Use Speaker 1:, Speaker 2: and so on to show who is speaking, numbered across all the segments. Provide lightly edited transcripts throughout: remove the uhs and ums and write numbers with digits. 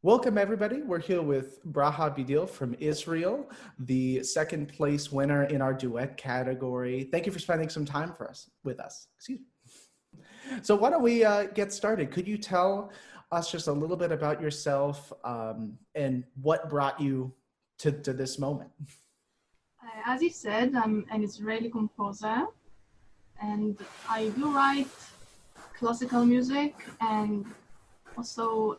Speaker 1: Welcome, everybody. We're here with Bracha Bdil from Israel, the second place winner in our duet category. Thank you for spending some time with us. Excuse me. So why don't we get started? Could you tell us just a little bit about yourself and what brought you to this moment?
Speaker 2: As you said, I'm an Israeli composer, and I do write classical music and also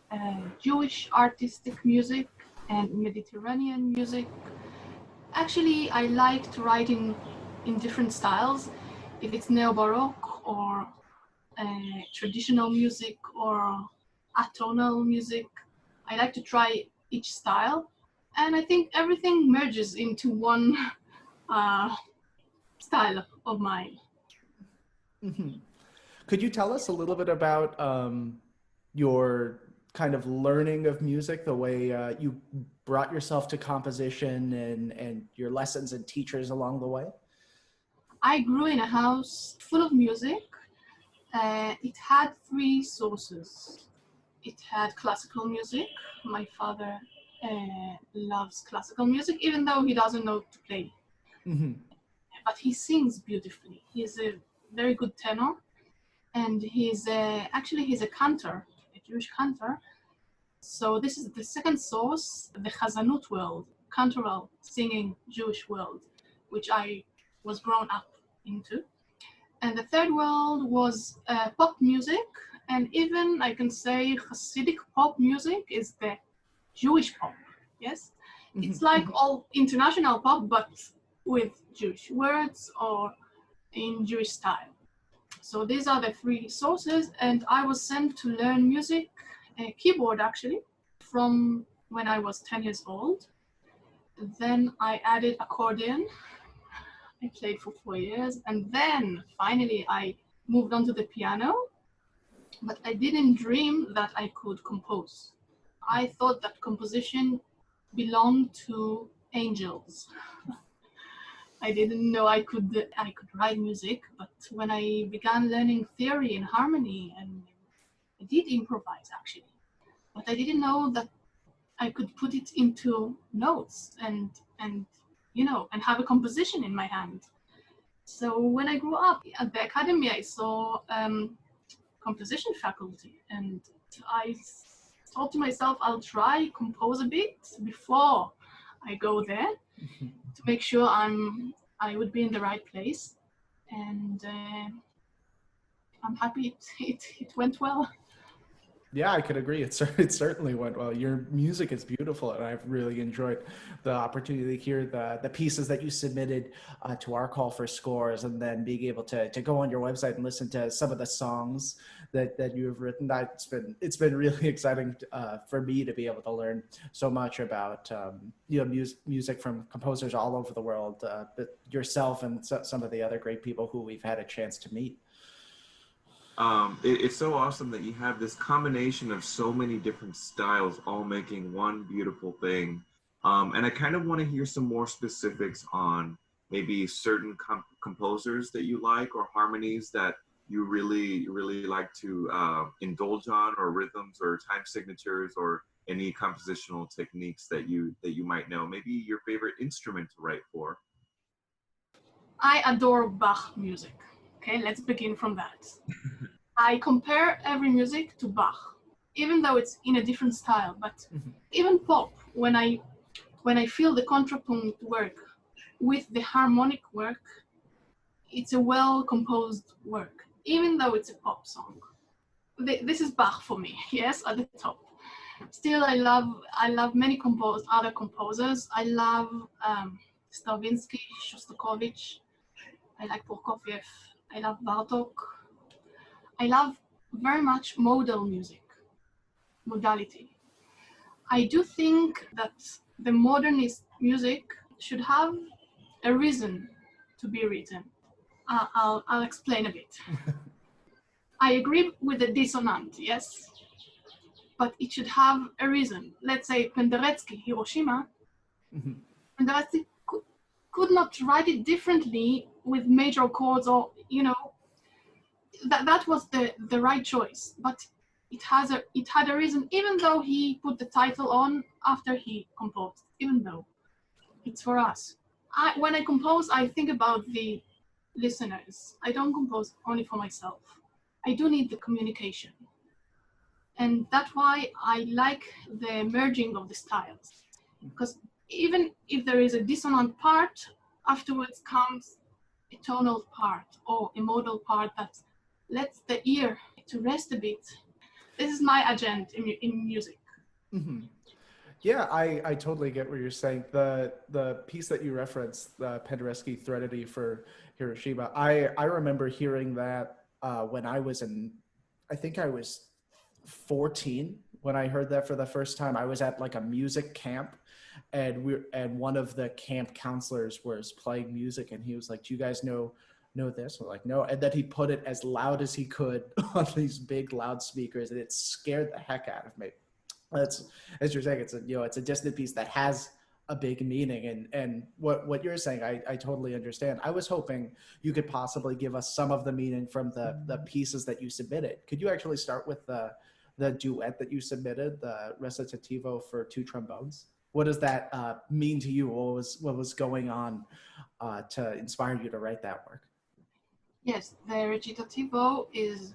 Speaker 2: Jewish artistic music and Mediterranean music. Actually, I like to write in different styles, if it's neo-baroque or traditional music or atonal music. I like to try each style, and I think everything merges into one style of mine.
Speaker 1: Mm-hmm. Could you tell us a little bit about your kind of learning of music, the way you brought yourself to composition and your lessons and teachers along the way?
Speaker 2: I grew in a house full of music. It had three sources. It had classical music. My father loves classical music, even though he doesn't know to play.
Speaker 1: Mm-hmm.
Speaker 2: But he sings beautifully. He's a very good tenor, and he's a cantor, a Jewish cantor. So this is the second source, the Chazanut world, cantoral singing Jewish world, which I was grown up into. And the third world was pop music, and even I can say Hasidic pop music is the Jewish pop. Yes, it's like all international pop, but with Jewish words or in Jewish style. So these are the three sources, and I was sent to learn music, keyboard actually, from when I was 10 years old. Then I added accordion. I played for 4 years, and then finally I moved on to the piano, but I didn't dream that I could compose. I thought that composition belonged to angels. I didn't know I could write music, but when I began learning theory and harmony, and I did improvise actually, but I didn't know that I could put it into notes and and have a composition in my hand. So when I grew up at the academy, I saw composition faculty, and I thought to myself, I'll try compose a bit before I go there to make sure I would be in the right place, and I'm happy it went well.
Speaker 1: Yeah, I could agree. It certainly went well. Your music is beautiful, and I've really enjoyed the opportunity to hear the pieces that you submitted to our call for scores, and then being able to go on your website and listen to some of the songs that you have written. It's been really exciting for me to be able to learn so much about music from composers all over the world, but yourself and some of the other great people who we've had a chance to meet.
Speaker 3: It's so awesome that you have this combination of so many different styles all making one beautiful thing. And I kind of want to hear some more specifics on maybe certain composers that you like, or harmonies that you really like to indulge on, or rhythms or time signatures, or any compositional techniques that you might know. Maybe your favorite instrument to write for.
Speaker 2: I adore Bach music. Okay, let's begin from that. I compare every music to Bach, even though it's in a different style. But even pop, when I feel the contrapunct work with the harmonic work, it's a well-composed work, even though it's a pop song. This is Bach for me, yes, at the top. Still, I love many other composers. I love Stravinsky, Shostakovich. I like Prokofiev. I love Bartok. I love very much modal music, modality. I do think that the modernist music should have a reason to be written. I'll explain a bit. I agree with the dissonant, yes, but it should have a reason. Let's say Penderecki, Hiroshima. Penderecki could not write it differently with major chords, or that was the right choice. But it had a reason, even though he put the title on after he composed, even though it's for us. When I compose, I think about the listeners. I don't compose only for myself. I do need the communication. And that's why I like the merging of the styles. Because even if there is a dissonant part, afterwards comes a tonal part or a modal part that lets the ear to rest a bit. This is my agenda in music.
Speaker 1: Mm-hmm. Yeah, I totally get what you're saying. The piece that you referenced, the Penderecki Threnody for Hiroshima, I remember hearing that when I was I think I was 14 when I heard that for the first time. I was at like a music camp, and one of the camp counselors was playing music, and he was like, "Do you guys know this?" We're like, "No," and then he put it as loud as he could on these big loudspeakers, and it scared the heck out of me. That's, as you're saying, it's a distant piece that has a big meaning, and what you're saying, I totally understand. I was hoping you could possibly give us some of the meaning from the pieces that you submitted. Could you actually start with the duet that you submitted, the recitativo for two trombones? What does that mean to you? What was going on to inspire you to write that work?
Speaker 2: Yes, the recitativo is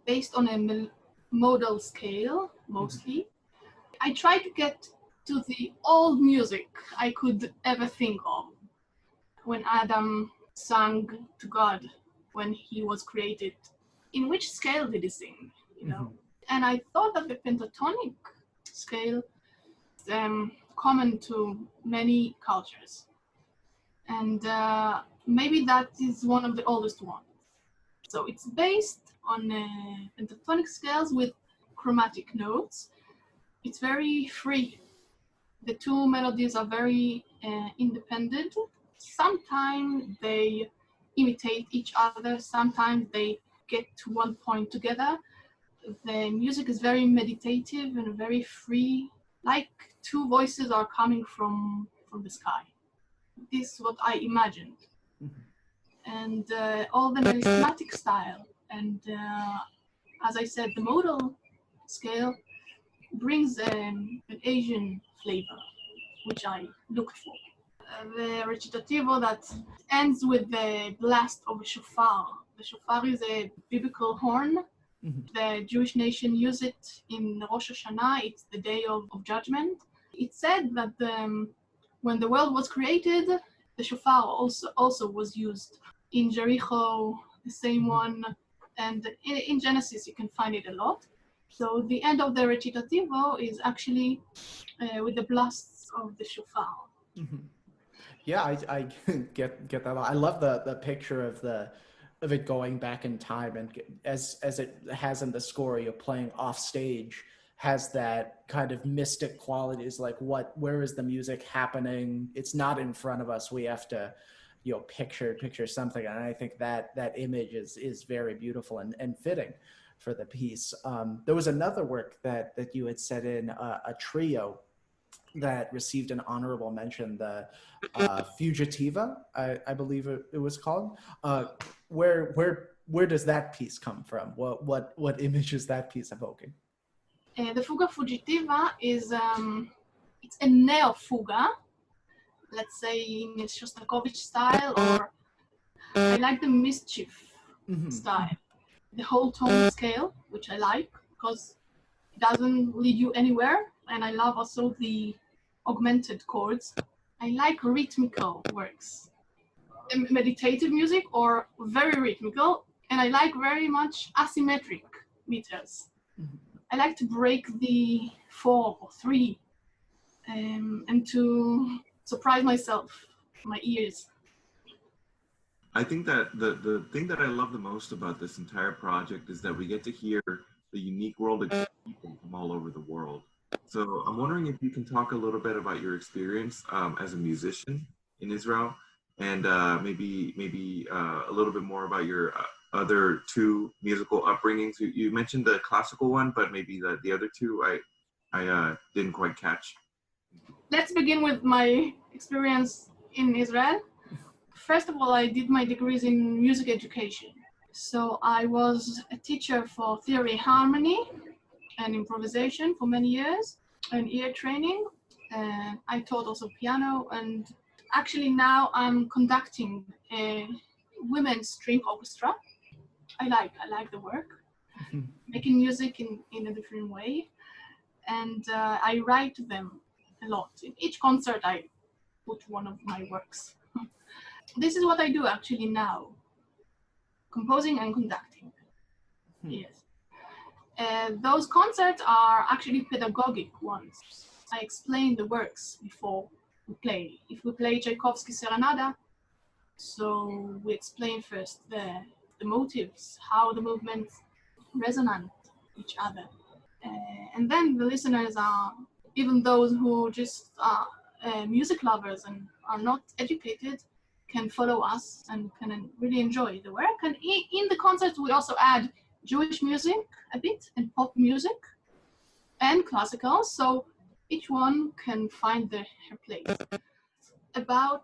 Speaker 2: based on a modal scale, mostly. I try to get to the old music I could ever think of. When Adam sang to God, when he was created, in which scale did he sing? And I thought that the pentatonic scale is common to many cultures, and maybe that is one of the oldest ones. So it's based on pentatonic scales with chromatic notes. It's very free. The two melodies are very independent. Sometimes they imitate each other, sometimes they get to one point together. The music is very meditative and very free, like two voices are coming from the sky. This is what I imagined. And all the melismatic style, and as I said, the modal scale brings an Asian flavor, which I looked for. The recitativo that ends with the blast of a shofar. The shofar is a biblical horn. The Jewish nation use it in Rosh Hashanah. It's the day of judgment. It's said that when the world was created, the shofar also was used. In Jericho, the same one, and in Genesis you can find it a lot. So the end of the recitativo is actually with the blasts of the shofar.
Speaker 1: Mm-hmm. Yeah, I get that. I love the picture of it going back in time, and as it has in the score, you're playing off stage, has that kind of mystic qualities, like where is the music happening? It's not in front of us. We have to picture something, and I think that image is very beautiful and fitting for the piece. There was another work that you had set in, a trio that received an honorable mention, the Fugitiva, I believe it was called. Where does that piece come from? What image is that piece evoking?
Speaker 2: The Fuga Fugitiva is it's a neo fuga, let's say in Shostakovich style, or I like the mischief style, the whole tone scale, which I like because it doesn't lead you anywhere, and I love also the augmented chords. I like rhythmical works, meditative music or very rhythmical, and I like very much asymmetric meters. I like to break the 4 or 3 and to surprise myself, my ears.
Speaker 3: I think that the thing that I love the most about this entire project is that we get to hear the unique world of people from all over the world. So I'm wondering if you can talk a little bit about your experience as a musician in Israel, and maybe a little bit more about your other two musical upbringings. You mentioned the classical one, but maybe the other two I didn't quite catch.
Speaker 2: Let's begin with my experience in Israel. First of all, I did my degrees in music education. So I was a teacher for theory harmony and improvisation for many years, and ear training. And I taught also piano, and actually now I'm conducting a women's string orchestra. I like the work, making music in a different way, and I write them a lot. In each concert, I put one of my works. This is what I do actually now, composing and conducting. Yes. Those concerts are actually pedagogic ones. I explain the works before we play. If we play Tchaikovsky Serenada, so we explain first the motives, how the movements resonate each other. And then the listeners are, even those who just are music lovers and are not educated, can follow us and can really enjoy the work. And in the concerts, we also add Jewish music a bit and pop music and classical. So each one can find her place. About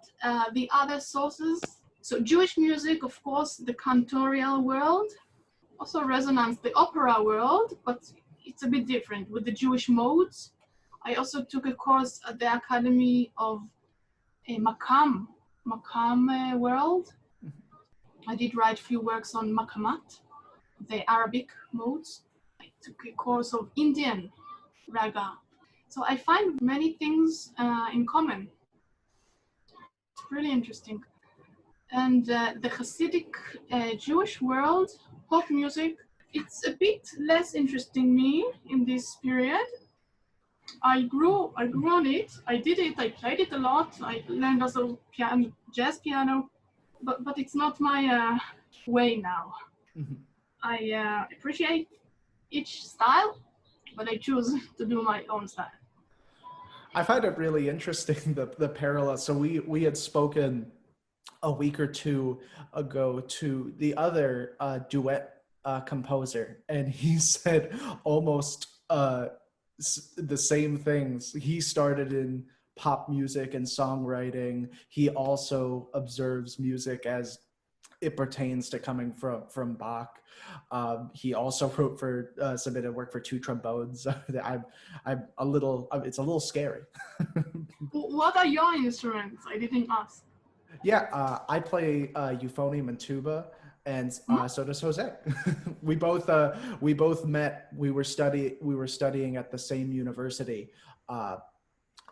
Speaker 2: the other sources, so Jewish music, of course, the cantorial world, also resonance, the opera world, but it's a bit different with the Jewish modes. I also took a course at the Academy of a Makam world. I did write a few works on Makamat, the Arabic modes. I took a course of Indian raga. So I find many things in common. It's really interesting. And the Hasidic Jewish world, pop music, it's a bit less interesting me in this period. I grew on it. I did it. I played it a lot. I learned also piano, jazz piano, but it's not my way now.
Speaker 1: Mhm.
Speaker 2: I appreciate each style, but I choose to do my own style.
Speaker 1: I find it really interesting the parallel. So we had spoken a week or two ago to the other duet composer, and he said almost the same things. He started in pop music and songwriting. He also observes music as it pertains to coming from Bach. He also wrote for submitted work for two trombones. I'm a little. It's a little scary.
Speaker 2: What are your instruments? I didn't ask.
Speaker 1: Yeah, I play euphonium and tuba, and so does Jose. we both met. We were studying at the same university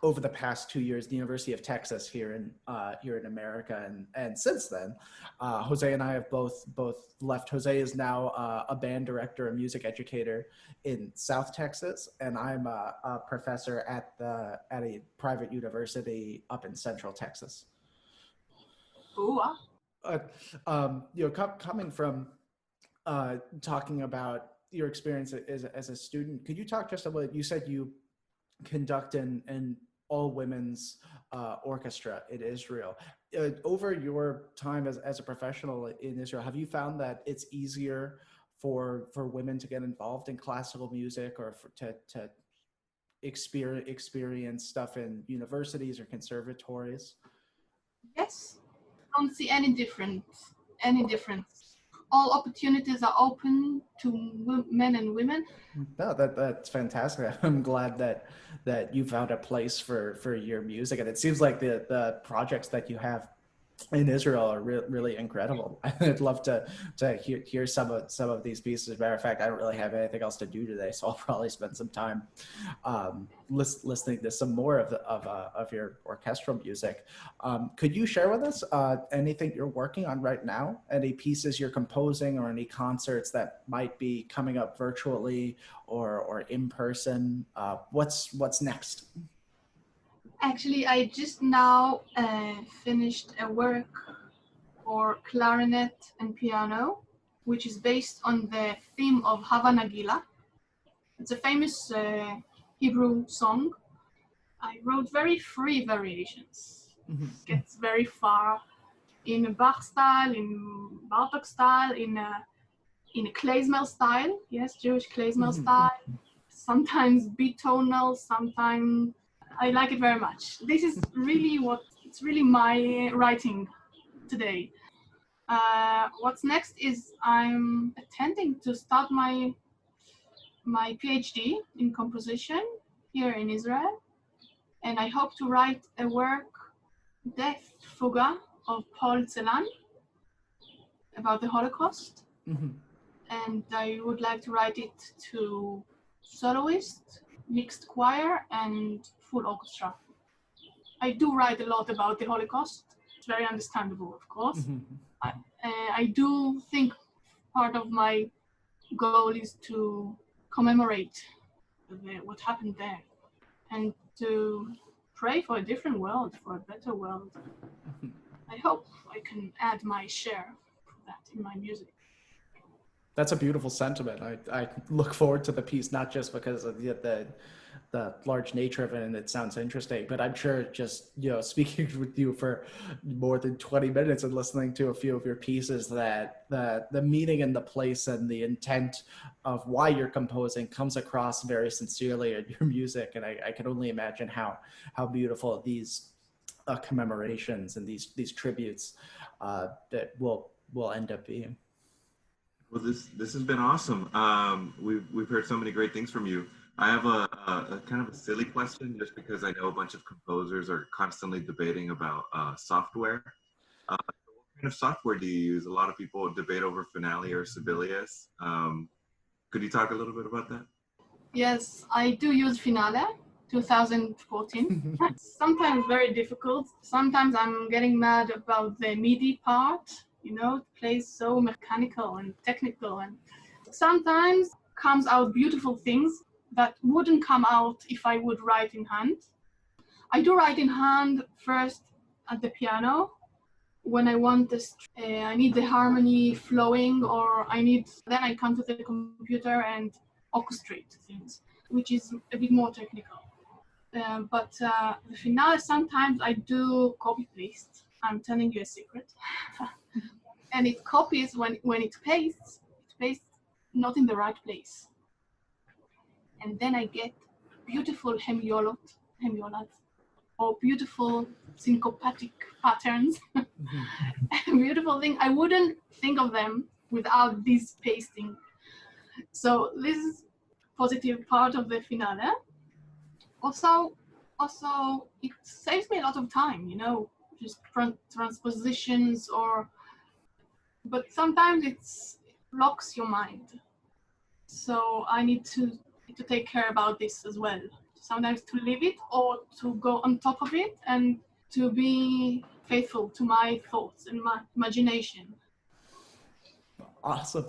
Speaker 1: over the past 2 years, the University of Texas here in America, and since then, Jose and I have both left. Jose is now a band director, a music educator in South Texas, and I'm a professor at a private university up in Central Texas.
Speaker 2: Ooh,
Speaker 1: Coming from talking about your experience as a student, could you talk just a little? You said you conduct an all women's orchestra in Israel. Over your time as a professional in Israel, have you found that it's easier for women to get involved in classical music, or to experience stuff in universities or conservatories?
Speaker 2: yes. I don't see any difference. All opportunities are open to men and women.
Speaker 1: No, that's fantastic. I'm glad that you found a place for your music, and it seems like the projects that you have in Israel are really incredible. I'd love to hear some of these pieces. As a matter of fact, I don't really have anything else to do today, so I'll probably spend some time listening to some more of your orchestral music. Could you share with us anything you're working on right now? Any pieces you're composing, or any concerts that might be coming up virtually or in person? What's next?
Speaker 2: Actually, I just now finished a work for clarinet and piano, which is based on the theme of Hava Nagila. It's a famous Hebrew song. I wrote very free variations. Gets very far in Bach style, in Bartok style, in a klezmer style. Yes, Jewish klezmer style. Sometimes bitonal, sometimes. I like it very much. This is really it's really my writing today. What's next is I'm attending to start my PhD in composition here in Israel, and I hope to write a work, Death Fuga of Paul Celan, about the Holocaust.
Speaker 1: Mm-hmm.
Speaker 2: And I would like to write it to soloist, mixed choir, and full orchestra. I do write a lot about the Holocaust. It's very understandable, of course.
Speaker 1: Mm-hmm.
Speaker 2: I do think part of my goal is to commemorate what happened there and to pray for a different world, for a better world. I hope I can add my share of that in my music.
Speaker 1: That's a beautiful sentiment. I look forward to the piece, not just because of the large nature of it and it sounds interesting, but I'm sure just, speaking with you for more than 20 minutes and listening to a few of your pieces, that the meaning and the place and the intent of why you're composing comes across very sincerely in your music. And I can only imagine how beautiful these commemorations and these tributes that will end up being.
Speaker 3: Well, this has been awesome. We've heard so many great things from you. I have a kind of a silly question, just because I know a bunch of composers are constantly debating about software. What kind of software do you use? A lot of people debate over Finale or Sibelius. Could you talk a little bit about that?
Speaker 2: Yes, I do use Finale 2014. Sometimes very difficult. Sometimes I'm getting mad about the MIDI part. It plays so mechanical and technical, and sometimes comes out beautiful things that wouldn't come out if I would write in hand. I do write in hand first at the piano when I want this. I need the harmony flowing, or then I come to the computer and orchestrate things, which is a bit more technical. But the Finale, sometimes I do copy paste. I'm telling you a secret. And it copies when it pastes not in the right place. And then I get beautiful hemiolat, or beautiful syncopatic patterns. Beautiful thing. I wouldn't think of them without this pasting. So this is positive part of the Finale. Also, it saves me a lot of time, just transpositions but sometimes it blocks your mind. So I need to take care about this as well. Sometimes to leave it or to go on top of it and to be faithful to my thoughts and my imagination.
Speaker 1: Awesome.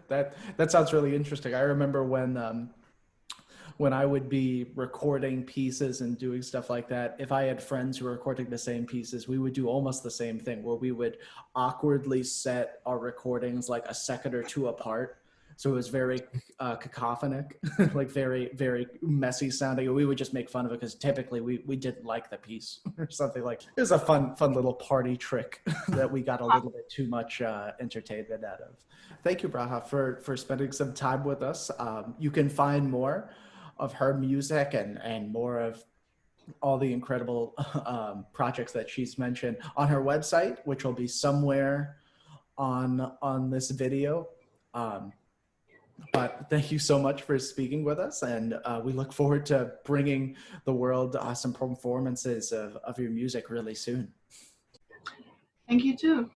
Speaker 1: That sounds really interesting. I remember when I would be recording pieces and doing stuff like that, if I had friends who were recording the same pieces, we would do almost the same thing, where we would awkwardly set our recordings like a second or two apart. So it was very cacophonic, like very, very messy sounding. We would just make fun of it because typically we didn't like the piece or something like that. It was a fun little party trick that we got a little bit too much entertainment out of. Thank you, Bracha, for spending some time with us. You can find more of her music and more of all the incredible projects that she's mentioned on her website, which will be somewhere on this video. But thank you so much for speaking with us, and we look forward to bringing the world some performances of your music really soon.
Speaker 2: Thank you too.